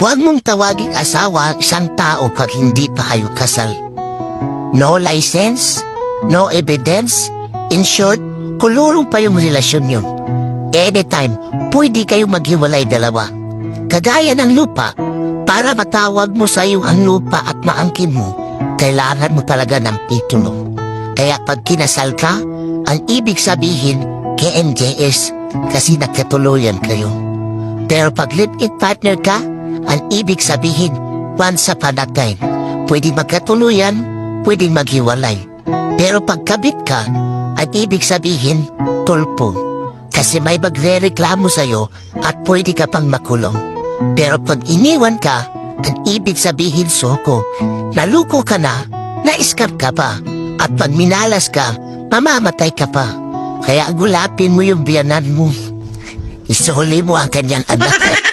Huwag mong tawaging asawa isang tao pag hindi pa kayo kasal. No license, no evidence. In short, kulurong pa yung relasyon yun. Anytime, pwede kayo maghiwalay dalawa. Kagaya ng lupa, para matawag mo sa iyo ang lupa at maangkin mo, kailangan mo talaga ng titulo. Kaya pag kinasal ka, ang ibig sabihin, KMJS, kasi nagkatuluyan kayo. Pero pag live-in partner ka, ang ibig sabihin, once upon a time, pwede magkatuluyan, pwede maghiwalay. Pero pag kabit ka, ang ibig sabihin, tulpo. Kasi may magre-reklamo sa'yo at pwede ka pang makulong. Pero pag iniwan ka, ang ibig sabihin suko. Naluko ka na, na-scam ka pa. At pag minalas ka, mamamatay ka pa. Kaya gulapin mo yung biyanan mo. Isuli mo ang kanyang anak.